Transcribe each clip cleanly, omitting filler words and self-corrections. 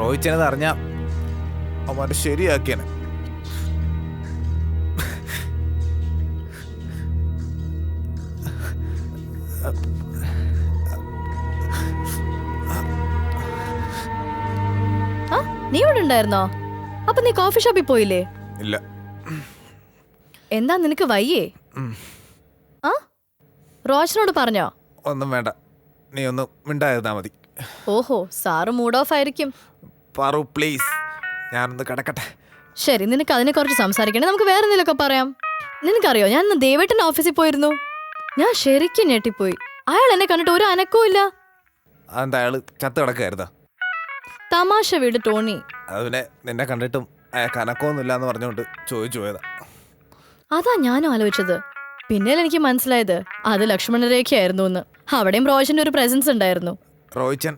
റോഹിച്ചനത് അറിഞ്ഞ അവന്മാരെ ശരിയാക്കിയാണ്. നീ ഇവിടെ ഉണ്ടായിരുന്നോ? അപ്പൊ നീ കോഫി ഷോപ്പിൽ പോയില്ലേ? ഇല്ല. എന്താ നിനക്ക് വയ്യേ? ആ റോഷനോട് പറഞ്ഞോ? ഒന്നും വേണ്ട, നീ ഒന്ന് മിണ്ടായിരുന്നാ മതി. ഓഹോ, സാറ് മൂഡ് ഓഫ് ആയിരിക്കും. പാറു പ്ലീസ്, ഞാനൊന്ന് കിടക്കട്ടെ. ശരി, നിനക്ക് അതിനെ കുറിച്ച് സംസാരിക്കണേ, നമുക്ക് വേറെ എന്തെങ്കിലുമൊക്കെ പറയാം. നിനക്കറിയോ, ഞാൻ ഇന്ന് ദേവേട്ടന്റെ ഓഫീസിൽ പോയിരുന്നു. ഞാൻ ശരിക്കും ഞെട്ടിപ്പോയി. അയാൾ എന്നെ കണ്ടിട്ട് ഒരു അനക്കവും ഇല്ല. അതെന്താ അയാള് ചത്ത് കിടക്കായിരുന്നോ? തമാശ വീട് ടോണി. അതിനെ നിന്നെ കണ്ടിട്ടും അയാൾക്ക് അനക്കമൊന്നുമില്ല എന്ന് പറഞ്ഞുകൊണ്ട് ചോദിച്ചു പോയതാ. അതാ ഞാനും ആലോചിച്ചത്. പിന്നീട് എനിക്ക് മനസ്സിലായത് അത് ലക്ഷ്മണരേഖയായിരുന്നു എന്ന്. അവിടെയും റോഷന്റെ ഒരു പ്രസൻസ് ഉണ്ടായിരുന്നു. റോഹിച്ചൻ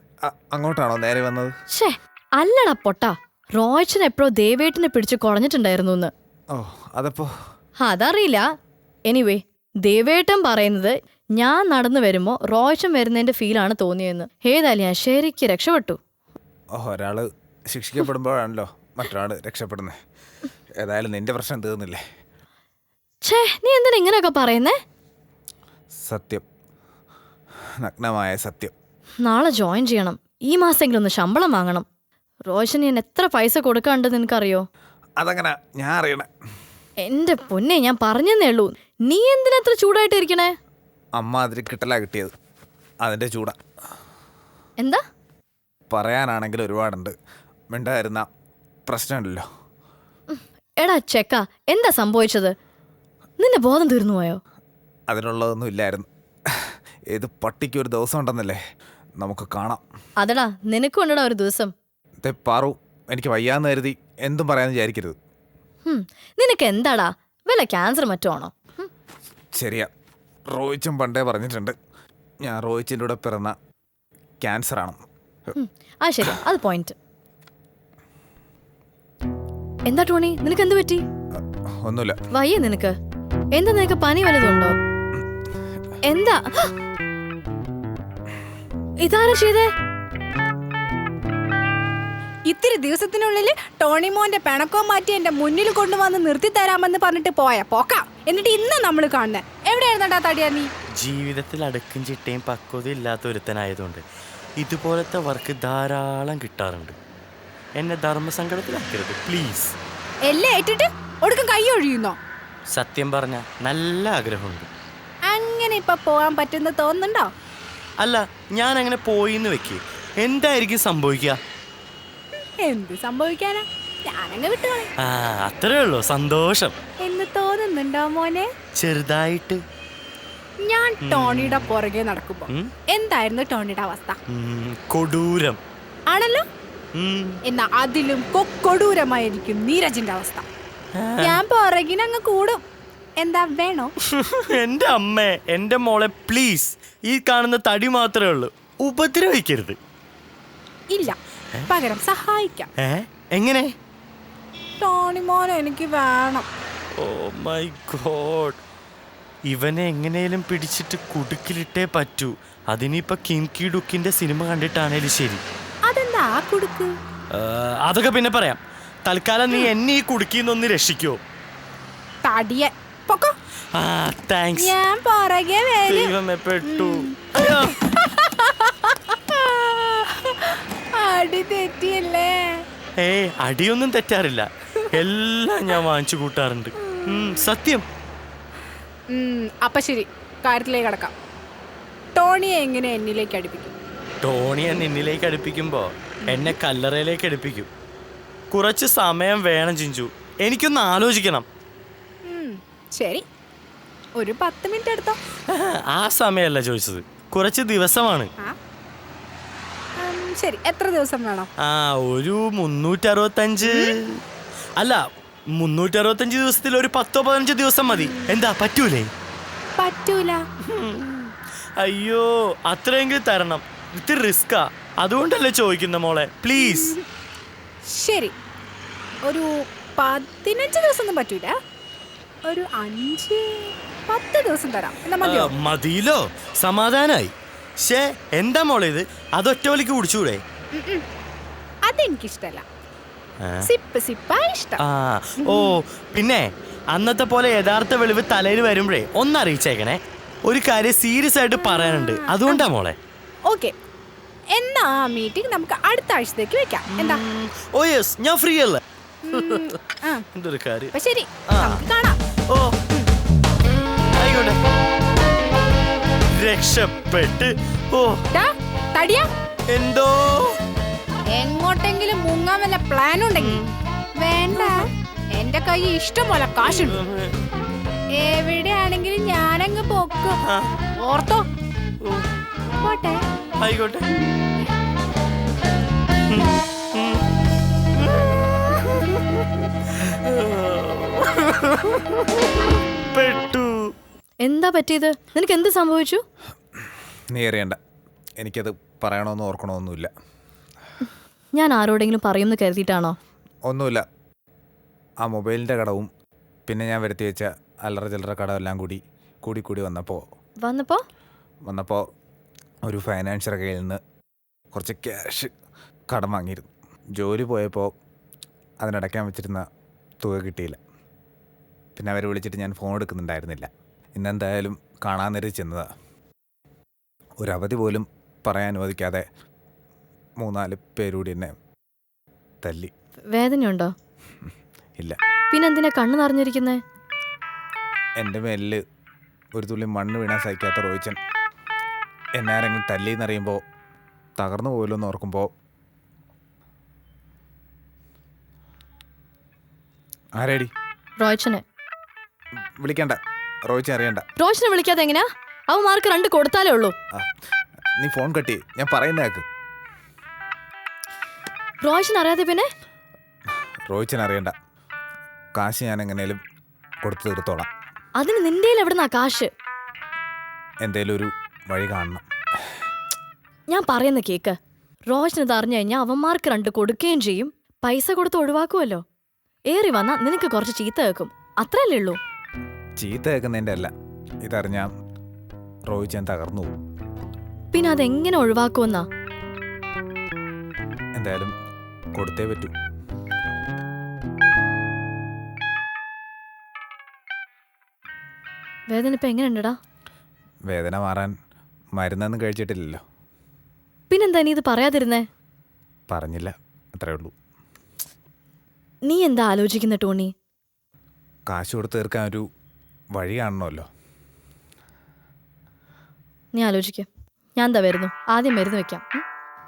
അങ്ങോട്ടാണോ നേരെ വന്നത്? ഷേ അല്ലടാ പൊട്ടാ, റോഷൻ എപ്പോഴോ ദേവേട്ടിനെ പിടിച്ച് കുടഞ്ഞിട്ടുണ്ടായിരുന്നു എന്ന്. ഓ, അതപ്പോ അതറിയില്ല. എനിവേ, ദേവേട്ടൻ പറയുന്നത് ഞാൻ നടന്നു വരുമ്പോ റോഷൻ വരുന്നതിന്റെ ഫീലാണ് തോന്നിയെന്ന്. ഏതായാലും ഞാൻ ശരിക്ക് രക്ഷപ്പെട്ടു. ഒരാള് ശിക്ഷിക്കപ്പെടുമ്പോഴാണല്ലോ മറ്റൊരാള് രക്ഷപ്പെടുന്നത്. ഏതായാലും നിന്റെ പ്രശ്നം തീർന്നില്ലേ? ഛേ, നീ എന്തിനാ ഇങ്ങനെയൊക്കെ പറയുന്നേ? സത്യം, നഗ്നമായ സത്യം. നാളെ ജോയിൻ ചെയ്യണം. ഈ മാസമെങ്കിലും ഒന്ന് ശമ്പളം വാങ്ങണം. റോഷന് ഞാൻ എത്ര പൈസ കൊടുക്കാണ്ടെന്ന് നിനക്കറിയോ? അതങ്ങനെ ഞാൻ അറിയണേ. എന്റെ പൊന്നെ, ഞാൻ പറഞ്ഞെന്നേ ഉള്ളൂ. നീ എന്തിനാ അത്ര ചൂടായിട്ടിരിക്കണേ? അമ്മ അതിൽ കിട്ടലാ കിട്ടിയത്, അതിൻ്റെ ചൂടാ. എന്താ പറയാനാണെങ്കിൽ ഒരുപാടുണ്ട്, മിണ്ടായിരുന്ന പ്രശ്നമില്ലല്ലോ. എടാ ചെക്ക, എന്താ സംഭവിച്ചത്? നിന്റെ ബോധം തീർന്നു പോയോ? അതിനുള്ളതൊന്നും ഇല്ലായിരുന്നു. ഏത് പട്ടിക്ക് ഒരു ദിവസം ഉണ്ടെന്നല്ലേ, നമുക്ക് കാണാം. അതടാ, നിനക്കും ഉണ്ടടാ ഒരു ദിവസം. പാറു, എനിക്ക് വയ്യാന്ന് കരുതി എന്തും പറയാന്ന് വിചാരിക്കരുത്. നിനക്ക് എന്താടാ, വല്ല ക്യാൻസർ മറ്റോ ആണോ? ശരിയാ, റോഹിച്ചും പണ്ടേ പറഞ്ഞിട്ടുണ്ട് ഞാൻ റോഹിച്ചിൻ്റെ കൂടെ പിറന്ന ക്യാൻസറാണ്. ആ ശരി, അത് പോയിന്റ്. എന്താ ടോണി, നിനക്ക് എന്ത് പറ്റി? ഒന്നുമില്ല. വയ്യേ നിനക്ക്? എന്താ, നിനക്ക് പനി വല്ലതുണ്ടോ? എന്താ ഇതാരാ ചെയ്തേ? ഇത്തിരി ദിവസത്തിനുള്ളിൽ ടോണി മോന്റെ പിണക്കോ മാറ്റി എന്റെ മുന്നിൽ കൊണ്ടുവന്ന് നിർത്തി തരാമെന്ന് പറഞ്ഞിട്ട് പോയ പോക്കാം. എന്നിട്ട് ഇന്ന് നമ്മൾ കാണുന്നത് എവിടെയായിരുന്നടാ തടിയാ നീ? ജീവിതത്തിൽ അടുക്കും ചിട്ടയും പക്വത ഇല്ലാത്ത ഒരുത്തനായതുകൊണ്ട് ഇതുപോലത്തെ വർക്ക് ധാരാളം കിട്ടാറുണ്ട്. എന്നെ ധർമ്മസങ്കടത്തിലാക്കരുത് പ്ലീസ്. എല്ലാം ഏറ്റിട്ട് ഒടുക്കം കൈ ഒഴിയുന്നോ? സത്യം പറഞ്ഞ നല്ല ആഗ്രഹമുണ്ട്. അങ്ങനെ ഇപ്പൊ പോകാൻ പറ്റുന്ന തോന്നുന്നുണ്ടോ? അല്ല, ഞാൻ അങ്ങനെ പോയിന്ന് വെക്ക്, എന്തായിരിക്കും സംഭവിക്കുക? എന്ത് സംഭവിക്കാനാ, ഞാനങ്ങ് വിട്ടുകളെ. അത്രേ ഉള്ളൂ, സന്തോഷം എന്ന് തോന്നുന്നുണ്ടോ മോനെ? ചെറുതായിട്ട്. ഞാൻ ടോണിയുടെ പുറകെ നടക്കുമ്പോ എന്തായിരുന്നു ടോണിയുടെ അവസ്ഥ? കൊടൂരം ആണല്ലോ. എന്നാ അതിലും കൊടൂരമായിരിക്കും നീരജിന്റെ അവസ്ഥ. ഞാൻ പുറകിനങ്ങ് കൂടും. എന്താ വേണോ? എന്റെ അമ്മേ, എന്റെ മോളെ പ്ലീസ്, ഈ കാണുന്ന തടി മാത്രമേ ഉള്ളൂ, ഉപദ്രവിക്കരുത്. ഇല്ല, പകരം സഹായിക്കാം. എങ്ങനെ? ടോണി മോനെ എനിക്ക് വേണം. ഓ മൈ ഗോഡ്, ഇവനെ എങ്ങനെയും പിടിച്ചിട്ട് കുടുക്കിലിട്ടേ പറ്റൂ. അതിനിപ്പോ കിംകി ഡുക്കിന്റെ സിനിമ കണ്ടിട്ടാണേലും ശരി. അതെന്താ ആ കുടുക്ക്? അതൊക്കെ പിന്നെ പറയാം. തൽക്കാലം നീ എന്നെ ഈ കുടുക്കിന്നൊന്ന് രക്ഷിക്കോ? തടിയൻ പൊക്കോ. താങ്ക്സ്. ഞാൻ പുറകെ വരും. ദൈവമേ, പെട്ടു. അടി തെറ്റിയല്ലേ? അടിയൊന്നും തെറ്റാറില്ല, എല്ലാം ഞാൻ വാങ്ങിച്ചു കൂട്ടാറുണ്ട്, സത്യം. അപ്പൊ ശരി, കാര്യത്തിലേക്ക് കടക്കാം. ടോണിയെ എങ്ങനെ എന്നിലേക്ക് അടുപ്പിക്കും? ടോണിയെ നിന്നിലേക്ക് അടുപ്പിക്കുമ്പോ എന്നെ കല്ലറയിലേക്ക് അടുപ്പിക്കും. കുറച്ച് സമയം വേണം ചിഞ്ചു, എനിക്കൊന്ന് ആലോചിക്കണം. ശരി, ഒരു 10 മിനിറ്റ് എടുത്തോ. ആ സമയമല്ല ചോദിച്ചത്, കുറച്ച് ദിവസമാണ്. ശരി, എത്ര ദിവസം വേണം? ഒരു 365. അല്ല, 365 ദിവസത്തിൽ ഒരു 10-15 ദിവസം മതി. എന്താ, പറ്റൂലേ? പറ്റൂല. അയ്യോ, അത്രയെങ്കിലും തരണം. ഇത്തിരി റിസ്കാ, അതുകൊണ്ടല്ലേ ചോദിക്കുന്ന മോളെ, പ്ലീസ്. ശരി, ഒരു 15 ദിവസം ഒന്നും പറ്റൂല, ഒരു 5-10 ദിവസം തരാം. എന്നാ മതിയോ? മതിയിലോ, സമാധാനായി. എന്താ മോളെ ഇത്, അതൊറ്റ വലിക്ക് കുടിച്ചൂടെ? അതെനിക്കിഷ്ടല്ല. സിപ്പ് സിപ്പാ ഇഷ്ടം. ആ ഓ പിന്നെ അന്നത്തെ പോലെ യഥാർത്ഥ വെളിവ് തലയിൽ വരുമ്പോഴേ ഒന്നറിയിച്ചേക്കണേ. ഒരു കാര്യം സീരിയസ് ആയിട്ട് പറയാനുണ്ട്, അതുകൊണ്ടാ മോളെ. ഓക്കെ, എന്നാ ആ മീറ്റിംഗ് നമുക്ക് അടുത്ത ആഴ്ചത്തേക്ക് വെക്കാം. എന്താ? ഓ യെസ്, ഞാൻ ഫ്രീ അല്ലേ. ആ, എന്തൊരു കാര്യം. അപ്പൊ ശരി, നമുക്ക് കാണാം. ഓ ആയിക്കോട്ടെ. രക്ഷപ്പെട്ട്. ഓ ടാ, തടിയാ, എന്തോ എങ്ങോട്ടെങ്കിലും മുങ്ങാൻ വല്ല പ്ലാൻ ഉണ്ടെങ്കിൽ വേണ്ട, എന്റെ കൈ ഇഷ്ടം പോലെ കാശുണ്ട്. എവിടെയാണെങ്കിലും ഞാനങ്ങ് പൊക്കും. ഓർത്തോ? പോട്ടെ. ആയിക്കോട്ടെ. പെട്ടു. എന്താ പറ്റിയത്? നിനക്ക് എന്ത് സംഭവിച്ചു? നീ അറിയണ്ട, എനിക്കത് പറയണമെന്ന് ഓർക്കണമെന്നൊന്നുമില്ല. ഞാൻ ആരോടെങ്കിലും പറയുമെന്ന് കരുതിയിട്ടാണോ? ഒന്നുമില്ല. ആ മൊബൈലിൻ്റെ കടവും പിന്നെ ഞാൻ വരുത്തി വെച്ച അല്ലറ ചില്ലറ കടമെല്ലാം കൂടി വന്നപ്പോൾ ഒരു ഫൈനാൻഷ്യറുടെ കയ്യിൽ നിന്ന് കുറച്ച് ക്യാഷ് കടം വാങ്ങിയിരുന്നു. ജോലി പോയപ്പോൾ അതിനടയ്ക്കാൻ വെച്ചിരുന്ന തുക കിട്ടിയില്ല. പിന്നെ അവരെ വിളിച്ചിട്ട് ഞാൻ ഫോൺ എടുക്കുന്നുണ്ടായിരുന്നില്ല. ഇന്നെന്തായാലും കാണാൻ നേരം ചെന്നതാണ്. ഒരവധി പോലും പറയാൻ അനുവദിക്കാതെ 3-4 പേരുകൂടി എന്നെ തല്ലി. വേദനയുണ്ടോ? ഇല്ല. പിന്നെന്തിനാ കണ്ണ് നിറഞ്ഞിരിക്കുന്നേ? എൻ്റെ മേലിൽ ഒരു തുള്ളി മണ്ണ് വീണാൻ സഹിക്കാത്ത റോയിച്ചൻ എന്നെ ആരെങ്കിലും തല്ലിയെന്നറിയുമ്പോൾ തകർന്നു പോയല്ലോ എന്ന് ഓർക്കുമ്പോൾ. ആരേടി? റോയ്ച്ചനെ വിളിക്കണ്ട, റോയിച്ചൻ അറിയണ്ട. റോയ്ച്ചനെ വിളിക്കാതെ എങ്ങനെയാ? അവന്മാർക്ക് 2 കൊടുത്താലേ ഉള്ളൂ. നീ ഫോൺ കട്ടി, ഞാൻ പറയുന്ന കേൾക്ക്. റോയ്ച്ചൻ അറിയാതെ പിന്നെ? റോയിച്ചൻ അറിയണ്ട. കാശ് ഞാൻ എങ്ങനെയും കൊടുത്തു തീർത്തോളാം. അതിന് നിന്റെ എവിടുന്നാ കാശ്? എന്തേലും ഒരു വഴി കാണണം. ഞാൻ പറയുന്ന കേക്ക്. റോയ്ച്ചൻ ഇത് അറിഞ്ഞു കഴിഞ്ഞാൽ അവന്മാർക്ക് 2 കൊടുക്കുകയും ചെയ്യും, പൈസ കൊടുത്ത് ഒഴിവാക്കുമല്ലോ. ഏറി വന്നാ നിനക്ക് കുറച്ച് ചീത്ത കേൾക്കും, അത്രയല്ലേ ഉള്ളൂ. ചീത്ത കേൾക്കുന്നതിൻ്റെ അല്ല, ഇതറിഞ്ഞാൽ റോയിച്ചൻ തകർന്നു പോകും. പിന്നെ അതെങ്ങനെ ഒഴിവാക്കുമെന്നാ? എന്തായാലും കൊടുത്തേ പറ്റൂ. വേദന ഇപ്പൊ എങ്ങനെയുണ്ടടാ? വേദന മാറാൻ മരുന്നൊന്നും കഴിച്ചിട്ടില്ലല്ലോ. പിന്നെന്താ നീ ഇത് പറയാതിരുന്നേ? പറഞ്ഞില്ല, അത്രേ ഉള്ളൂ. നീ എന്താ ആലോചിക്കുന്ന ടോണി? കാശ് കൊടുത്ത് തീർക്കാൻ ഒരു വഴി കാണണമല്ലോ. നീ ആലോചിക്ക, ഞാൻ എന്താ വരുന്നു. ആദ്യം മരുന്ന് വെക്കാം.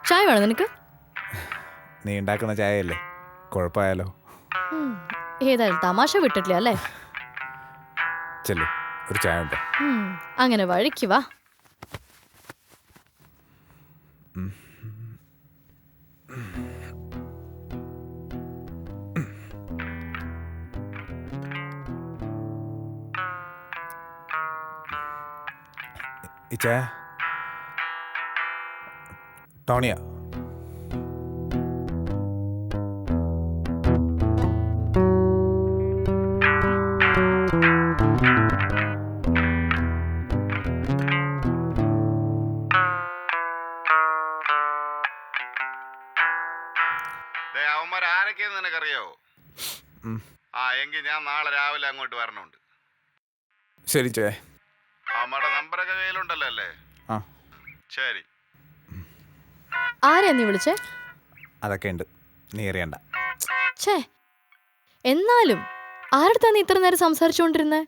ചായ വേണോ നിനക്ക്? നീ ഉണ്ടാക്കുന്ന ചായയല്ലേ, കുഴപ്പമായാലോ. ഏതായാലും തമാശ വിട്ടിട്ടില്ല അല്ലേ? ചെല്ലു, ഒരു ചായ ഉണ്ടോ? അങ്ങനെ വഴിക്ക് വാ. ഈ ചായ ടോണിയാ? അവന്മാരാരൊക്കെയെന്ന് നിനക്കറിയാവോ? എങ്കിൽ ഞാൻ നാളെ രാവിലെ അങ്ങോട്ട് വരണുണ്ട്. ശരി ചേ. അമ്മയുടെ നമ്പറൊക്കെ കയ്യിലുണ്ടല്ലോ അല്ലേ? ആ ശരി. ആരെയാ നീ വിളിച്ചേ? അതൊക്കെ ഉണ്ട്, നീ അറിയണ്ട. ഛേ, എന്നാലും ആരടുത്താ നീ ഇത്ര നേരം സംസാരിച്ചുകൊണ്ടിരുന്നേ?